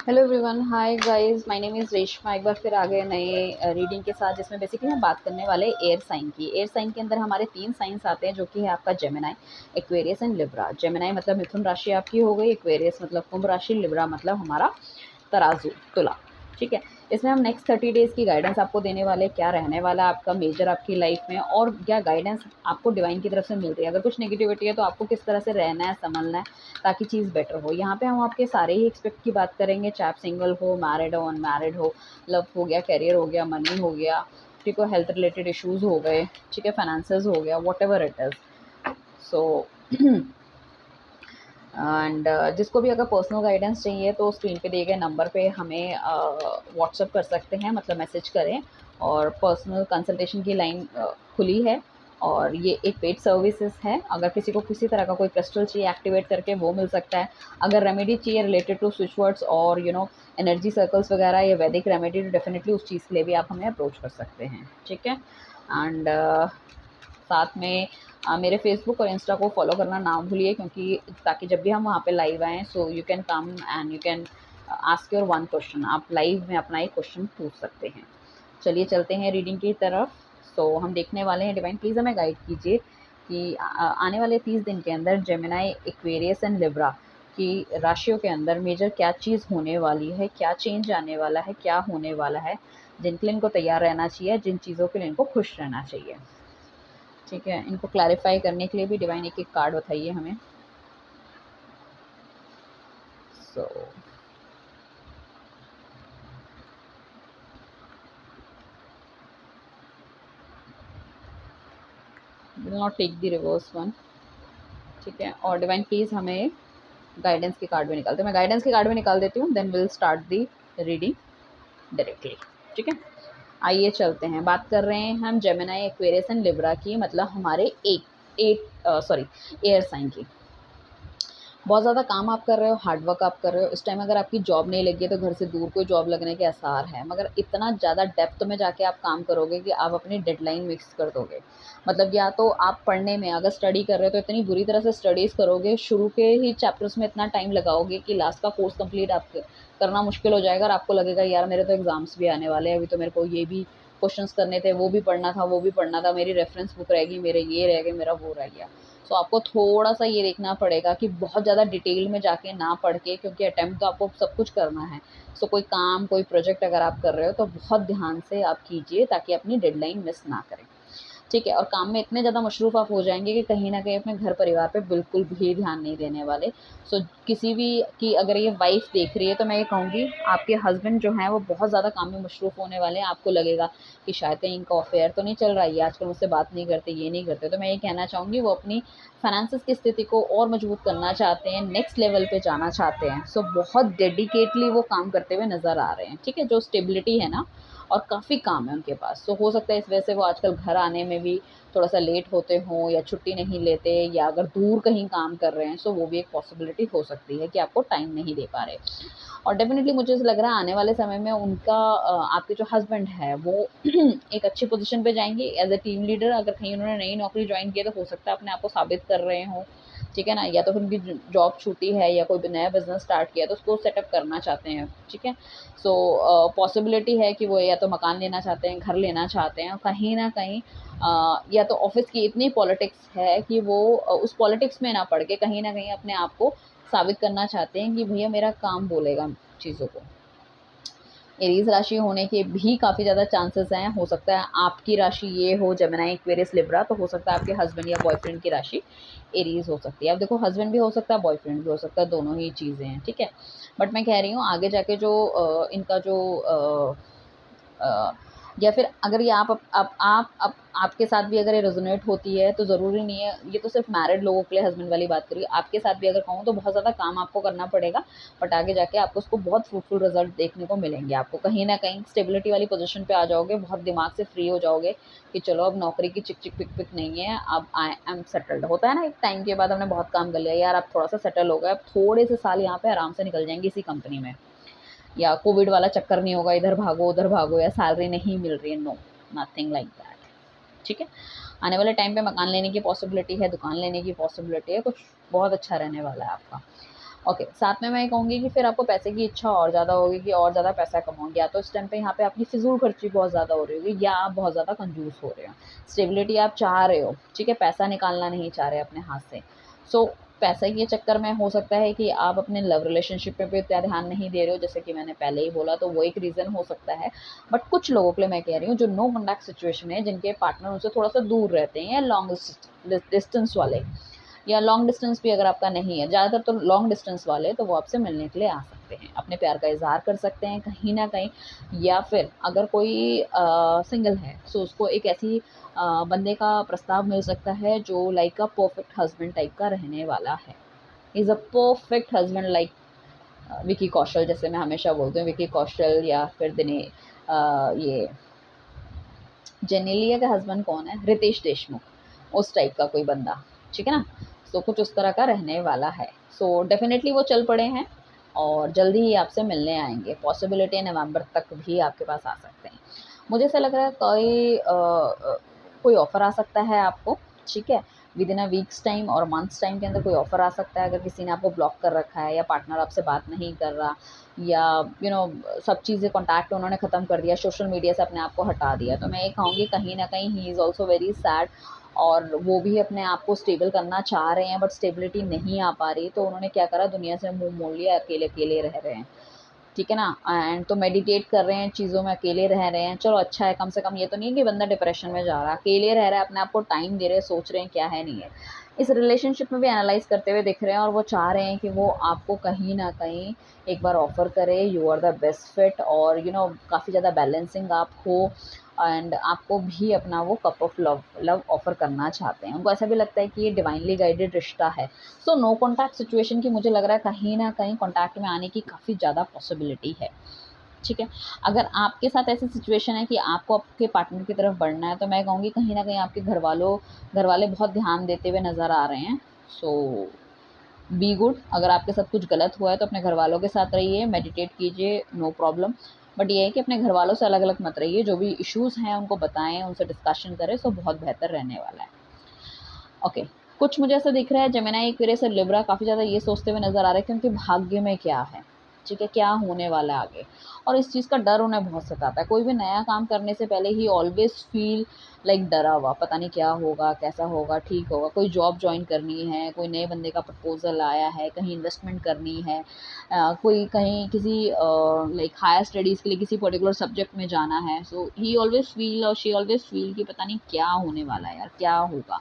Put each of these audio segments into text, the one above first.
Hello everyone, hi guys, my name is Reshma. एक बार फिर आ गए नए रीडिंग के साथ, जिसमें बेसिकली हम बात करने वाले एयर साइन की। एयर साइन के अंदर हमारे 3 साइंस आते हैं, जो कि है आपका Gemini, Aquarius and Libra. Gemini मतलब मिथुन राशि आपकी हो गई, एक्वेरियस मतलब कुंभ राशि, लिब्रा मतलब हमारा तराजू, तुला। ठीक है। इसमें हम नेक्स्ट 30 डेज़ की गाइडेंस आपको देने वाले, क्या रहने वाला आपका मेजर आपकी लाइफ में, और क्या गाइडेंस आपको डिवाइन की तरफ से मिल रही है। अगर कुछ नेगेटिविटी है तो आपको किस तरह से रहना है, संभलना है, ताकि चीज़ बेटर हो। यहाँ पे हम आपके सारे ही एक्सपेक्ट की बात करेंगे, चाहे आप सिंगल हो, मैरिड हो, अनमैरिड हो, लव हो गया, करियर हो गया, मनी हो गया, ठीक है, हेल्थ रिलेटेड इश्यूज़ हो गए, ठीक है, फाइनेंसेस हो गया, whatever it is. So and जिसको भी अगर पर्सनल गाइडेंस चाहिए तो स्क्रीन पे दिए गए नंबर पे हमें व्हाट्सअप कर सकते हैं, मतलब मैसेज करें। और पर्सनल कंसल्टेशन की लाइन खुली है, और ये एक पेड सर्विसेज है। अगर किसी को किसी तरह का कोई क्रिस्टल चाहिए एक्टिवेट करके, वो मिल सकता है। अगर रेमेडी चाहिए रिलेटेड टू स्विच वर्ड्स और एनर्जी सर्कल्स वगैरह या वैदिक रेमेडी, तो डेफिनेटली उस चीज़ के लिए भी आप हमें अप्रोच कर सकते हैं। ठीक है। एंड साथ में मेरे फेसबुक और इंस्टा को फॉलो करना ना भूलिए, क्योंकि ताकि जब भी हम वहाँ पे लाइव आएँ, so you can come and you can ask your one question. आप लाइव में अपना एक क्वेश्चन पूछ सकते हैं। चलिए चलते हैं रीडिंग की तरफ। सो हम देखने वाले हैं, डिवाइन प्लीज़ हमें गाइड कीजिए कि आने वाले 30 दिन के अंदर जेमिनी, एक्वेरियस एंड लिब्रा की राशियों के अंदर मेजर क्या चीज़ होने वाली है, क्या चेंज आने वाला है, क्या होने वाला है, जिनके लिए इनको तैयार रहना चाहिए, जिन चीज़ों के लिए इनको खुश रहना चाहिए। ठीक है, इनको क्लैरिफाई करने के लिए भी डिवाइन एक एक कार्ड बताइए हमें। So will not take the reverse one. ठीक है, और डिवाइन प्लीज़ हमें गाइडेंस के कार्ड भी निकालते हैं। मैं गाइडेंस के कार्ड भी निकाल देती हूँ, then will start the reading directly. ठीक है, आइए चलते हैं। बात कर रहे हैं हम जेमिनी, एक्वेरियस एंड लिब्रा की, मतलब हमारे एक एट सॉरी एयर साइन की। बहुत ज़्यादा काम आप कर रहे हो, हार्ड वर्क आप कर रहे हो। इस टाइम अगर आपकी जॉब नहीं लगी है तो घर से दूर कोई जॉब लगने के आसार हैं, मगर इतना ज़्यादा डेप्थ में जाके आप काम करोगे कि आप अपनी डेडलाइन मिक्स कर दोगे। मतलब या तो आप पढ़ने में अगर स्टडी कर रहे हो तो इतनी बुरी तरह से स्टडीज़ करोगे, शुरू के ही चैप्टर्स में इतना टाइम लगाओगे कि लास्ट का कोर्स कंप्लीट आप करना मुश्किल हो जाएगा, और आपको लगेगा यार मेरे तो एग्ज़ाम्स भी आने वाले हैं, अभी तो मेरे को ये भी क्वेश्चंस करने थे, वो भी पढ़ना था, वो भी पढ़ना था, मेरी रेफरेंस बुक रहेगी, मेरे ये रह गए, मेरा वो रह गया। सो आपको थोड़ा-सा ये देखना पड़ेगा कि बहुत ज़्यादा डिटेल में जाके ना पढ़ के, क्योंकि अटेम्प्ट तो आपको सब कुछ करना है। सो कोई काम, कोई प्रोजेक्ट अगर आप कर रहे हो तो बहुत ध्यान से आप कीजिए, ताकि अपनी डेडलाइन मिस ना करें। ठीक है, और काम में इतने ज़्यादा मशरूफ़ आप हो जाएँगे कि कहीं न कहीं अपने घर-परिवार पे बिल्कुल भी ध्यान नहीं देने वाले। सो किसी भी की अगर ये वाइफ़ देख रही है तो मैं ये कहूँगी, आपके हस्बैंड जो हैं वो बहुत ज़्यादा काम में मशरूफ़ होने वाले हैं। आपको लगेगा कि शायद कहीं इनका अफ़ेयर तो नहीं चल रहा है, ये आजकल मुझसे बात नहीं करते, ये नहीं करते। तो मैं ये कहना चाहूँगी, वो अपनी फ़ाइनेंसेस की स्थिति को और मजबूत करना चाहते हैं, नेक्स्ट लेवल पे जाना चाहते हैं। सो बहुत डेडिकेटली वो काम करते हुए नज़र आ रहे हैं। ठीक है, जो स्टेबिलिटी है ना, और काफ़ी काम है उनके पास। तो हो सकता है इस वजह से वो आजकल घर आने में भी थोड़ा-सा लेट होते हों, या छुट्टी नहीं लेते, या अगर दूर कहीं काम कर रहे हैं, सो वो भी एक पॉसिबिलिटी हो सकती है कि आपको टाइम नहीं दे पा रहे। और डेफ़िनिटली मुझे ऐसा लग रहा है आने वाले समय में उनका आपके जो हस्बैंड है वो एक अच्छी पोज़ीशन पे जाएँगे एज़ अ टीम लीडर। अगर कहीं उन्होंने नई नौकरी जॉइन की है तो हो सकता है अपने आप को साबित कर रहे हों, ठीक है ना? या तो फिर उनकी जॉब छूटी है, या कोई नया बिज़नेस स्टार्ट किया है तो उसको सेटअप करना चाहते हैं, ठीक है? सो पॉसिबिलिटी है कि वो या तो मकान लेना चाहते हैं, घर लेना चाहते हैं, और कहीं न कहीं या तो ऑफ़िस की इतनी पॉलिटिक्स है कि वो उस पॉलिटिक्स में ना पड़ के कहीं न कहीं अपने आप को साबित करना चाहते हैं कि भैया मेरा काम बोलेगा चीज़ों को। एरीज़ राशि होने के भी काफ़ी ज़्यादा चांसेस हैं। हो सकता है आपकी राशि ये हो जेमिनी, एक्वेरियस, लिब्रा, तो हो सकता है आपके हस्बैंड या बॉयफ्रेंड की राशि एरीज़ हो सकती है। अब देखो, हस्बैंड भी हो सकता है, बॉयफ्रेंड भी हो सकता है, दोनों ही चीज़ें हैं, ठीक है? बट मैं कह रही हूँ आगे जाके जो इनका जो अ, या फिर अगर ये आप आपके साथ भी अगर ये रेज़ोनेट होती है, तो ज़रूरी नहीं है, ये तो सिर्फ़ मैरिड लोगों के लिए हस्बैंड वाली बात करी। आपके साथ भी अगर कहूँ तो बहुत ज़्यादा काम आपको करना पड़ेगा, बट आगे जाके आपको उसको बहुत फ्रूटफुल रिज़ल्ट देखने को मिलेंगे। आपको कहीं न कहीं स्टेबिलिटी वाली पोज़ीशन पे आ जाओगे, बहुत दिमाग से फ्री हो जाओगे कि चलो अब नौकरी की चिक-चिक, पिक-पिक नहीं है, अब आई एम सेटल्ड। होता है ना, एक टाइम के बाद हमने बहुत काम कर लिया, यार अब थोड़ा-सा सेटल हो गए, अब थोड़े से साल यहाँ पे आराम से निकल जाएँगे इसी कंपनी में। या कोविड वाला चक्कर नहीं होगा, इधर भागो, उधर भागो, या सैलरी नहीं मिल रही है, नो, नथिंग लाइक दैट। ठीक है? आने वाले टाइम पे मकान लेने की पॉसिबिलिटी है, दुकान लेने की पॉसिबिलिटी है, कुछ बहुत अच्छा रहने वाला है आपका। ओके, साथ में मैं कहूँगी कि फिर आपको पैसे की इच्छा और ज़्यादा होगी कि और ज़्यादा पैसा कमाऊँगी, या तो इस टाइम पे यहाँ पे आपकी फिजूल खर्ची बहुत ज़्यादा हो रही होगी, या आप बहुत ज़्यादा कंजूस हो रहे हो। स्टेबिलिटी आप चाह रहे हो, ठीक है, पैसा निकालना नहीं चाह रहे अपने हाथ से। सो पैसे के चक्कर में हो सकता है कि आप अपने लव रिलेशनशिप पे भी इतना ध्यान नहीं दे रहे हो, जैसे कि मैंने पहले ही बोला, तो वो एक रीज़न हो सकता है। बट कुछ लोगों के लिए मैं कह रही हूँ, जो नो कॉन्टैक्ट सिचुएशन है, जिनके पार्टनर उनसे थोड़ा सा दूर रहते हैं, या लॉन्ग डिस्टेंस वाले, या लॉन्ग डिस्टेंस भी अगर आपका नहीं है, ज़्यादातर तो लॉन्ग डिस्टेंस वाले, तो वो आपसे मिलने के लिए आ सकते हैं, अपने प्यार का इजहार कर सकते हैं कहीं ना कहीं। या फिर अगर कोई सिंगल है, सो उसको एक ऐसी बंदे का प्रस्ताव मिल सकता है जो like a perfect husband type का रहने वाला है। Is a perfect husband, like Vicky Kaushal, जैसे मैं हमेशा बोलती हूँ, विकी कौशल, या फिर ये जेनेलिया का हस्बैंड कौन है, रितेश देशमुख, उस टाइप का कोई बंदा, ठीक है ना। सो कुछ उस तरह का रहने वाला है। सो डेफिनेटली वो चल पड़े हैं और जल्दी ही आपसे मिलने आएंगे। पॉसिबिलिटी नवंबर तक भी आपके पास आ सकते हैं। मुझे ऐसा लग रहा है कोई ऑफ़र आ सकता है आपको, ठीक है, with in a weeks time और मंथ्स टाइम के अंदर कोई ऑफ़र आ सकता है। अगर किसी ने आपको ब्लॉक कर रखा है, या पार्टनर आपसे बात नहीं कर रहा, या सब चीज़ें कॉन्टैक्ट उन्होंने ख़त्म कर दिया, सोशल मीडिया से अपने आप को हटा दिया, तो मैं ये कहूँगी कहीं न कहीं he is also very sad, और वो भी अपने आप को स्टेबल करना चाह रहे हैं, बट स्टेबिलिटी नहीं आ पा रही, तो उन्होंने क्या करा, दुनिया से मुँह मोड़ लिया, अकेले-अकेले रह रहे हैं, ठीक है ना। एंड तो मेडिटेट कर रहे हैं, चीज़ों में अकेले रह रहे हैं, चलो अच्छा है, कम से कम ये तो नहीं है कि बंदा डिप्रेशन में जा रहा है, अकेले रह रहा है, अपने आप को टाइम दे रहे हैं, सोच रहे हैं क्या है नहीं है। इस रिलेशनशिप में भी एनालाइज़ करते हुए दिख रहे हैं, और वो चाह रहे हैं कि वो आपको कहीं न कहीं एक बार ऑफ़र करे, you are the best fit, और काफ़ी ज़्यादा बैलेंसिंग आप हो, एंड आपको भी अपना वो cup of love love offer करना चाहते हैं। उनको ऐसा भी लगता है कि ये डिवाइनली गाइडेड रिश्ता है। सो नो कॉन्टैक्ट सिचुएशन की मुझे लग रहा है कहीं न कहीं कॉन्टैक्ट में आने की काफ़ी ज़्यादा पॉसिबिलिटी है, ठीक है। अगर आपके साथ ऐसी सिचुएशन है कि आपको आपके पार्टनर की तरफ बढ़ना है, तो मैं कहूँगी कहीं न कहीं आपके घर वाले बहुत ध्यान देते हुए नज़र आ रहे हैं। सो बी गुड। अगर आपके साथ कुछ गलत हुआ है तो अपने घरवालों के साथ रहिए, मेडिटेट कीजिए, नो प्रॉब्लम। बट ये है कि अपने घरवालों से अलग-अलग मत रहिए, जो भी इश्यूज़ हैं उनको बताएँ, उनसे डिस्कशन करें, सो बहुत बेहतर रहने वाला है। ओके, कुछ मुझे ऐसा दिख रहा है जेमिनी, एक्वेरियस और लिब्रा काफ़ी ज़्यादा ये सोचते हुए नज़र आ रहे हैं कि उनके भाग्य में क्या है, ठीक है, क्या होने वाला है आगे, और इस चीज़ का डर उन्हें बहुत सताता है। कोई भी नया काम करने से पहले ही ऑलवेज़ फ़ील लाइक डरा हुआ, पता नहीं क्या होगा, कैसा होगा, ठीक होगा। कोई जॉब जॉइन करनी है, कोई नए बंदे का प्रपोज़ल आया है, कहीं इन्वेस्टमेंट करनी है, कोई कहीं किसी लाइक हायर स्टडीज़ के लिए किसी पर्टिकुलर सब्जेक्ट में जाना है। सो ही ऑलवेज़ फ़ील और शी ऑलवेज़ फ़ील कि पता नहीं क्या होने वाला है यार, क्या होगा।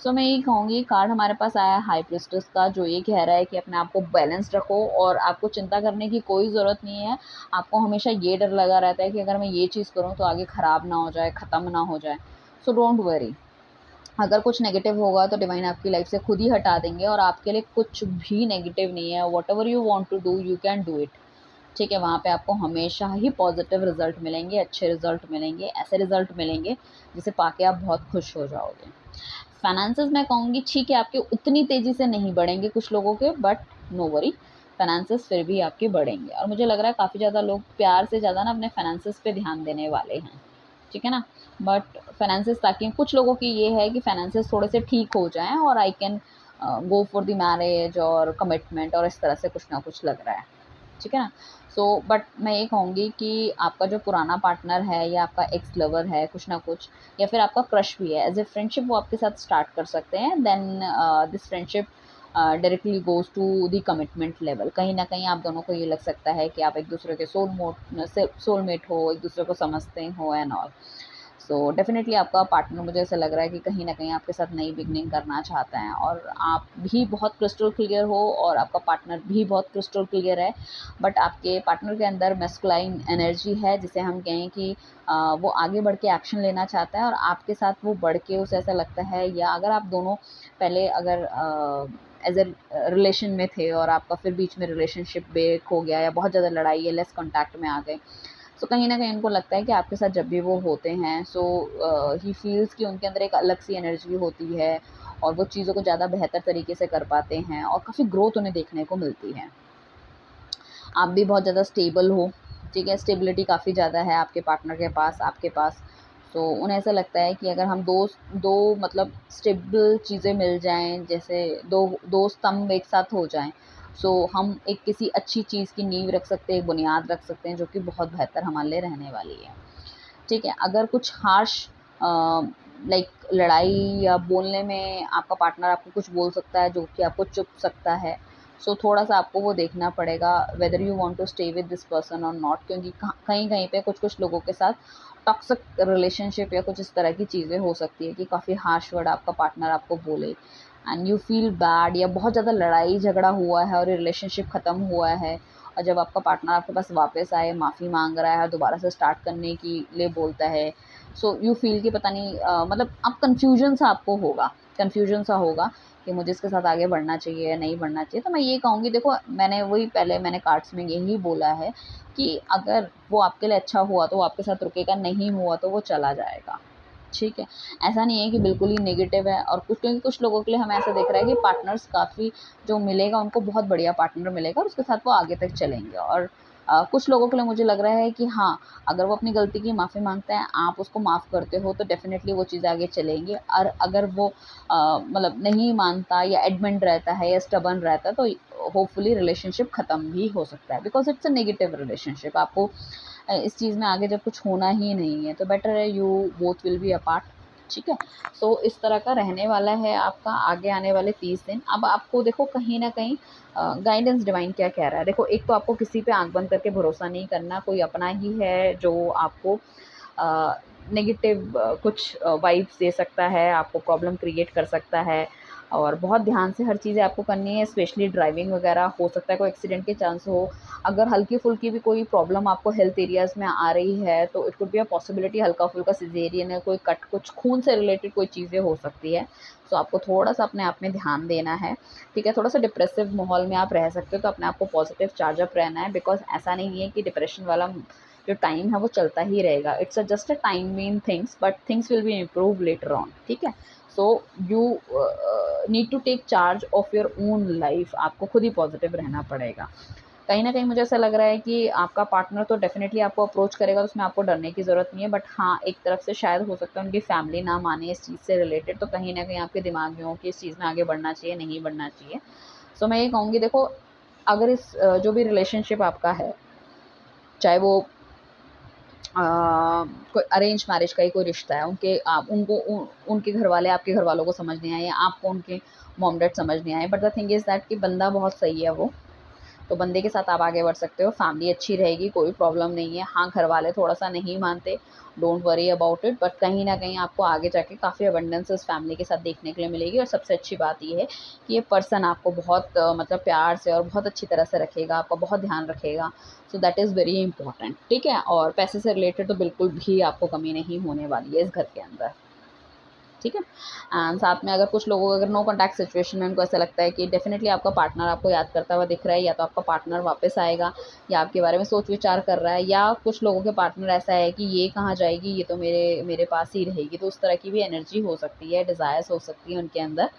सो मैं यही कहूँगी, कार्ड हमारे पास आया है हाई प्रीस्टेस का, जो ये कह रहा है कि अपने आप को बैलेंस रखो, और आपको चिंता करने की कोई ज़रूरत नहीं है। आपको हमेशा ये डर लगा रहता है कि अगर मैं ये चीज़ करूँ तो आगे ख़राब ना हो जाए, ख़त्म ना हो जाए। सो डोंट वरी, अगर कुछ नेगेटिव होगा तो डिवाइन आपकी लाइफ से खुद ही हटा देंगे, और आपके लिए कुछ भी नेगेटिव नहीं है। Whatever you want to do you can do it, ठीक है। वहाँ पे आपको हमेशा ही पॉजिटिव रिजल्ट मिलेंगे, अच्छे रिजल्ट मिलेंगे, ऐसे रिजल्ट मिलेंगे जिसे पाके आप बहुत खुश हो जाओगे। फाइनेंसेस मैं कहूँगी ठीक है, आपके उतनी तेज़ी से नहीं बढ़ेंगे कुछ लोगों के, बट नो वरी, फाइनेंसेस फिर भी आपके बढ़ेंगे। और मुझे लग रहा है काफ़ी ज़्यादा लोग प्यार से ज़्यादा ना अपने फाइनेंसेस पे ध्यान देने वाले हैं, ठीक है ना। बट फाइनेंसेस, ताकि कुछ लोगों की ये है कि फाइनेंसेस थोड़े से ठीक हो जाएँ और I can go for the marriage और कमिटमेंट, और इस तरह से कुछ ना कुछ लग रहा है, ठीक है ना। सो बट मैं ये कहूँगी कि आपका जो पुराना पार्टनर है, या आपका एक्स लवर है कुछ ना कुछ, या फिर आपका क्रश भी है, एज ए फ्रेंडशिप वो आपके साथ स्टार्ट कर सकते हैं। Then this friendship directly goes to the commitment level. कहीं न कहीं आप दोनों को ये लग सकता है कि आप एक दूसरे के सोलमेट हो, एक दूसरे को समझते हो एंड ऑल। सो डेफ़िनेटली आपका पार्टनर, मुझे ऐसा लग रहा है कि कहीं न कहीं आपके साथ नई बिगिनिंग करना चाहता है, और आप भी बहुत क्रिस्टल क्लियर हो, और आपका पार्टनर भी बहुत क्रिस्टल क्लियर है। बट आपके पार्टनर के अंदर मैस्कुलाइन एनर्जी है, जिसे हम कहें कि वो आगे बढ़ के एक्शन लेना चाहता है, और आपके साथ वो बढ़ के उसे ऐसा लगता है, या अगर आप दोनों पहले अगर एज ए रिलेशन में थे, और आपका फिर बीच में रिलेशनशिप ब्रेक हो गया, या बहुत ज़्यादा लड़ाई या लेस कॉन्टैक्ट में आ गए, सो कहीं न कहीं उनको लगता है कि आपके साथ जब भी वो होते हैं, सो ही फील्स कि उनके अंदर एक अलग सी एनर्जी होती है, और वो चीज़ों को ज़्यादा बेहतर तरीके से कर पाते हैं, और काफ़ी ग्रोथ उन्हें देखने को मिलती है। आप भी बहुत ज़्यादा स्टेबल हो, ठीक है, स्टेबिलिटी काफ़ी ज़्यादा है आपके पार्टनर के पास, आपके पास। सो उन्हें ऐसा लगता है कि अगर हम दो मतलब स्टेबल चीज़ें मिल जाएँ, जैसे दो स्तंभ एक साथ हो जाएँ, हम एक किसी अच्छी चीज़ की नींव रख सकते हैं, एक बुनियाद रख सकते हैं जो कि बहुत बेहतर हमारे लिए रहने वाली है। ठीक है, अगर कुछ हार्श लाइक लड़ाई या बोलने में आपका पार्टनर आपको कुछ बोल सकता है जो कि आपको चुभ सकता है, थोड़ा-सा आपको वो देखना पड़ेगा whether you want to stay with this person और नॉट, क्योंकि कहीं-कहीं पे कुछ-कुछ लोगों के साथ टॉक्सिक रिलेशनशिप या कुछ इस तरह की चीज़ें हो सकती है कि काफ़ी हार्श वर्ड आपका पार्टनर आपको बोले एंड यू फील बैड, या बहुत ज़्यादा लड़ाई झगड़ा हुआ है और रिलेशनशिप ख़त्म हुआ है और जब आपका पार्टनर आपके पास वापस आए, माफ़ी मांग रहा है और दोबारा से स्टार्ट करने के लिए बोलता है, यू फील कि पता नहीं मतलब आप कन्फ्यूजन सा होगा कि मुझे इसके साथ आगे बढ़ना चाहिए या नहीं बढ़ना चाहिए। तो मैं ये कहूँगी, देखो मैंने कार्ड्स में यही बोला है कि अगर वो आपके लिए अच्छा हुआ तो वो आपके साथ रुकेगा, नहीं हुआ तो वो चला जाएगा। ठीक है, ऐसा नहीं है कि बिल्कुल ही नेगेटिव है। और क्योंकि कुछ लोगों के लिए हमें ऐसा दिख रहा है कि पार्टनर्स काफ़ी जो मिलेगा उनको बहुत बढ़िया पार्टनर मिलेगा और उसके साथ वो आगे तक चलेंगे। और कुछ लोगों के लिए मुझे लग रहा है कि हाँ, अगर वो अपनी गलती की माफ़ी मांगता है, आप उसको माफ़ करते हो तो डेफ़िनेटली वो चीज़ आगे चलेंगी। और अगर वो मतलब नहीं मानता या एडमेंट रहता है या स्टबर्न रहता है तो होपफुली रिलेशनशिप ख़त्म भी हो सकता है, because it's a negative relationship. आपको इस चीज़ में आगे जब कुछ होना ही नहीं है तो बेटर है you both will be apart. ठीक है, इस तरह का रहने वाला है आपका आगे आने वाले 30 दिन। अब आपको देखो कहीं न कहीं गाइडेंस डिवाइन क्या कह रहा है। देखो, एक तो आपको किसी पे आँख बंद करके भरोसा नहीं करना, कोई अपना ही है जो आपको नेगेटिव कुछ वाइब्स दे सकता है, आपको प्रॉब्लम क्रिएट कर सकता है और बहुत ध्यान से हर चीज़ें आपको करनी है, स्पेशली ड्राइविंग वगैरह। हो सकता है कोई एक्सीडेंट के चांस हो। अगर हल्की-फुल्की भी कोई प्रॉब्लम आपको हेल्थ एरियाज़ में आ रही है तो it could be a possibility हल्का-फुल्का सिज़ेरियन है, कोई कट, कुछ खून से रिलेटेड कोई चीज़ें हो सकती है। आपको थोड़ा-सा अपने आप में ध्यान देना है। ठीक है, थोड़ा-सा डिप्रेसिव माहौल में आप रह सकते हो तो अपने आप को पॉजिटिव चार्ज अप रहना है, बिकॉज़ ऐसा नहीं है कि डिप्रेशन वाला जो टाइम है वो चलता ही रहेगा। It's just a time mean things, but things will be improve later on. ठीक है, so you need to take charge of your own life. आपको खुद ही पॉजिटिव रहना पड़ेगा। कहीं न कहीं मुझे ऐसा लग रहा है कि आपका पार्टनर तो डेफ़िनेटली आपको अप्रोच करेगा, तो उसमें आपको डरने की ज़रूरत नहीं है। बट हाँ, एक तरफ से शायद हो सकता है उनकी फैमिली ना माने इस चीज़ से रिलेटेड, तो कहीं न कहीं आपके दिमाग में हो कि इस चीज़ में आगे बढ़ना चाहिए, नहीं बढ़ना चाहिए। मैं ये कहूँगी, देखो, अगर इस जो भी रिलेशनशिप आपका है, चाहे वो अ, कोई अरेंज मैरिज का ही कोई रिश्ता है, उनके घरवाले आपके घरवालों को समझ नहीं आए या आपको उनके मॉम-डैड समझ नहीं आए, but the thing is that कि बंदा बहुत सही है वो। तो बंदे के साथ आप आगे बढ़ सकते हो, फैमिली अच्छी रहेगी, कोई प्रॉब्लम नहीं है। हाँ, घरवाले थोड़ा-सा नहीं मानते, don't worry about it, but कहीं न कहीं आपको आगे जाके काफ़ी अबंडेंस इस फैमिली के साथ देखने के लिए मिलेगी। और सबसे अच्छी बात ये है कि ये पर्सन आपको बहुत मतलब प्यार से और बहुत अच्छी तरह से रखेगा, आपका बहुत ध्यान रखेगा। That is very important. ठीक है? और पैसे से रिलेटेड तो बिल्कुल भी आपको कमी नहीं होने वाली है इस घर के अंदर। ठीक है? एंड साथ में अगर कुछ लोगों को अगर नो कॉन्टैक्ट सिचुएशन में उनको ऐसा लगता है कि डेफ़िनेटली आपका पार्टनर आपको याद करता हुआ दिख रहा है, या तो आपका पार्टनर वापस आएगा या आपके बारे में सोच-विचार कर रहा है, या कुछ लोगों के पार्टनर ऐसा है कि ये कहाँ जाएगी, ये तो मेरे मेरे पास ही रहेगी। तो उस तरह की भी एनर्जी हो सकती है, डिज़ायर्स हो सकती है उनके अंदर।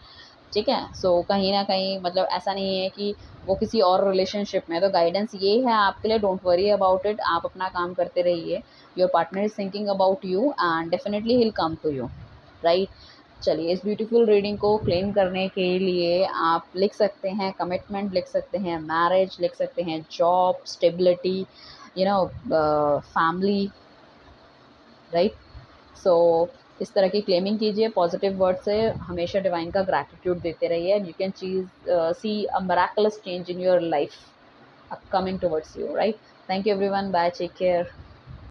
ठीक है? कहीं न कहीं मतलब ऐसा नहीं है कि वो किसी और रिलेशनशिप में है। तो गाइडेंस ये है आपके लिए, डोंट वरी अबाउट इट, आप अपना काम करते रहिए। Your partner is thinking about you and definitely he will come to you, right? चलिए, इस ब्यूटीफुल रीडिंग को क्लेम करने के लिए आप लिख सकते हैं कमिटमेंट, लिख सकते हैं मैरिज, लिख सकते हैं job, stability, you know family, right? So इस तरह की क्लेमिंग कीजिए पॉजिटिव वर्ड से, हमेशा डिवाइन का ग्रैटिट्यूड देते रहिए and you can see a miraculous change in your life coming towards you, right? Thank you everyone, bye, take care.